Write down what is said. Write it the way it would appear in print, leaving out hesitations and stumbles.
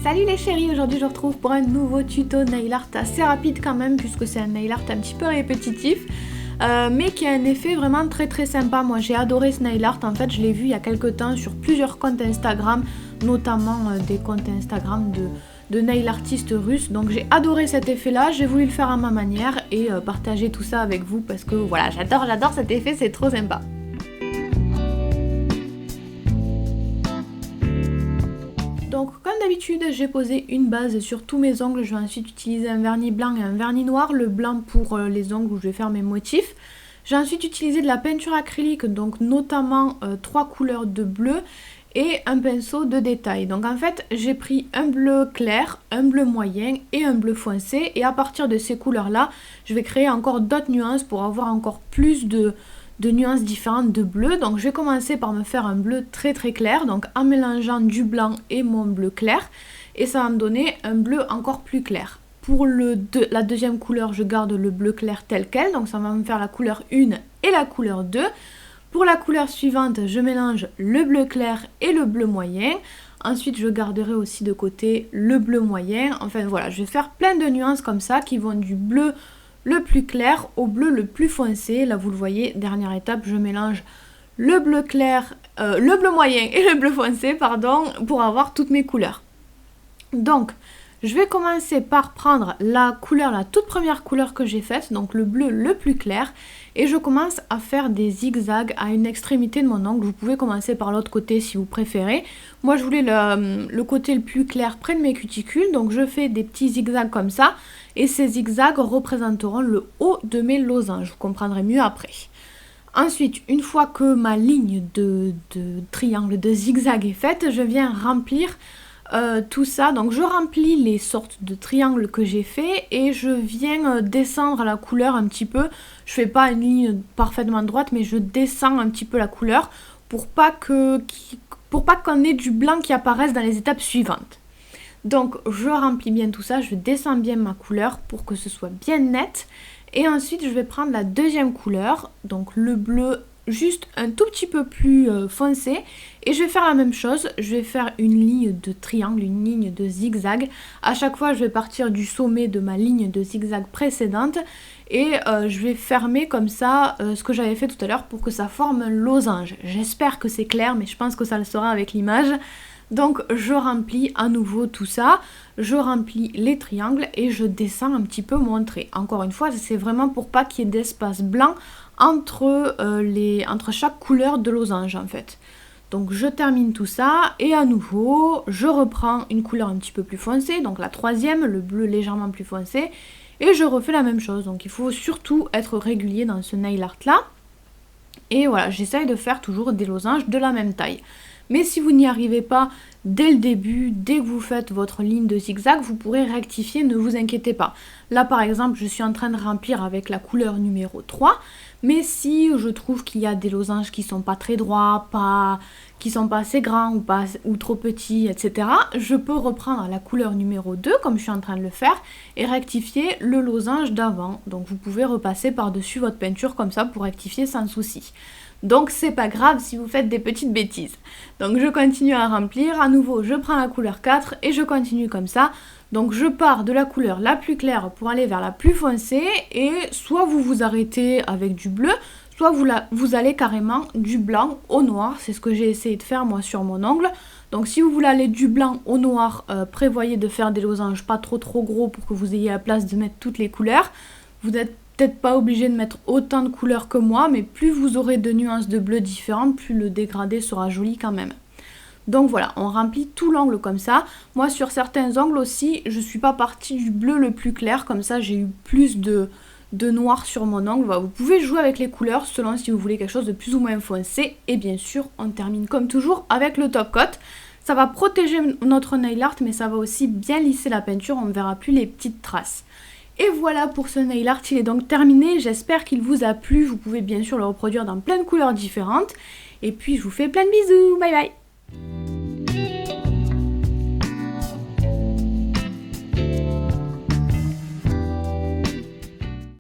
Salut les chéris, aujourd'hui je vous retrouve pour un nouveau tuto nail art assez rapide quand même puisque c'est un nail art un petit peu répétitif mais qui a un effet vraiment très sympa. Moi j'ai adoré ce nail art, en fait je l'ai vu il y a quelques temps sur plusieurs comptes Instagram, notamment des comptes Instagram de nail artistes russes, donc j'ai adoré cet effet là, j'ai voulu le faire à ma manière et partager tout ça avec vous parce que voilà, j'adore cet effet, c'est trop sympa. Donc comme d'habitude j'ai posé une base sur tous mes ongles, je vais ensuite utiliser un vernis blanc et un vernis noir, le blanc pour les ongles où je vais faire mes motifs. J'ai ensuite utilisé de la peinture acrylique, donc notamment 3 couleurs de bleu et un pinceau de détail. Donc en fait j'ai pris un bleu clair, un bleu moyen et un bleu foncé, et à partir de ces couleurs là je vais créer encore d'autres nuances pour avoir encore plus de nuances différentes de bleu. Donc je vais commencer par me faire un bleu très clair, donc en mélangeant du blanc et mon bleu clair, et ça va me donner un bleu encore plus clair. Pour la deuxième couleur, je garde le bleu clair tel quel, donc ça va me faire la couleur 1 et la couleur 2. Pour la couleur suivante, je mélange le bleu clair et le bleu moyen. Ensuite, je garderai aussi de côté le bleu moyen. Enfin voilà, je vais faire plein de nuances comme ça qui vont du bleu le plus clair au bleu le plus foncé. Là vous le voyez, dernière étape, je mélange le bleu clair, le bleu moyen et le bleu foncé, pardon, pour avoir toutes mes couleurs. Donc je vais commencer par prendre la toute première couleur que j'ai faite, donc le bleu le plus clair, et je commence à faire des zigzags à une extrémité de mon ongle. Vous pouvez commencer par l'autre côté si vous préférez. Moi je voulais le côté le plus clair près de mes cuticules, donc je fais des petits zigzags comme ça, et ces zigzags représenteront le haut de mes losanges, vous comprendrez mieux après. Ensuite, une fois que ma ligne de triangle de zigzag est faite, je viens remplir tout ça. Donc je remplis les sortes de triangles que j'ai fait et je viens descendre la couleur un petit peu. Je fais pas une ligne parfaitement droite, mais je descends un petit peu la couleur pour pas qu'on ait du blanc qui apparaisse dans les étapes suivantes. Donc je remplis bien tout ça, je descends bien ma couleur pour que ce soit bien net, et ensuite je vais prendre la deuxième couleur, donc le bleu juste un tout petit peu plus foncé, et je vais faire la même chose. Je vais faire une ligne de triangle, une ligne de zigzag. À chaque fois je vais partir du sommet de ma ligne de zigzag précédente et je vais fermer comme ça ce que j'avais fait tout à l'heure pour que ça forme un losange. J'espère que c'est clair, mais je pense que ça le sera avec l'image. Donc je remplis à nouveau tout ça, je remplis les triangles et je descends un petit peu mon trait. Encore une fois, c'est vraiment pour pas qu'il y ait d'espace blanc entre chaque couleur de losange en fait. Donc je termine tout ça et à nouveau je reprends une couleur un petit peu plus foncée, donc la troisième, le bleu légèrement plus foncé, et je refais la même chose. Donc il faut surtout être régulier dans ce nail art là. Et voilà, j'essaye de faire toujours des losanges de la même taille. Mais si vous n'y arrivez pas dès le début, dès que vous faites votre ligne de zigzag, vous pourrez rectifier, ne vous inquiétez pas. Là par exemple, je suis en train de remplir avec la couleur numéro 3, mais si je trouve qu'il y a des losanges qui sont pas très droits, qui sont pas assez grands ou trop petits, etc., je peux reprendre la couleur numéro 2, comme je suis en train de le faire, et rectifier le losange d'avant. Donc vous pouvez repasser par-dessus votre peinture comme ça pour rectifier sans souci. Donc c'est pas grave si vous faites des petites bêtises. Donc je continue à remplir, à nouveau je prends la couleur 4 et je continue comme ça. Donc je pars de la couleur la plus claire pour aller vers la plus foncée, et soit vous vous arrêtez avec du bleu, soit vous allez carrément du blanc au noir. C'est ce que j'ai essayé de faire moi sur mon ongle. Donc si vous voulez aller du blanc au noir, prévoyez de faire des losanges pas trop gros pour que vous ayez la place de mettre toutes les couleurs. Vous êtes peut-être pas obligé de mettre autant de couleurs que moi, mais plus vous aurez de nuances de bleu différentes, plus le dégradé sera joli quand même. Donc voilà, on remplit tout l'angle comme ça. Moi sur certains angles aussi, je suis pas partie du bleu le plus clair, comme ça j'ai eu plus de noir sur mon angle. Voilà, vous pouvez jouer avec les couleurs selon si vous voulez quelque chose de plus ou moins foncé. Et bien sûr, on termine comme toujours avec le top coat. Ça va protéger notre nail art, mais ça va aussi bien lisser la peinture, on ne verra plus les petites traces. Et voilà pour ce nail art, il est donc terminé. J'espère qu'il vous a plu. Vous pouvez bien sûr le reproduire dans plein de couleurs différentes. Et puis je vous fais plein de bisous, bye bye.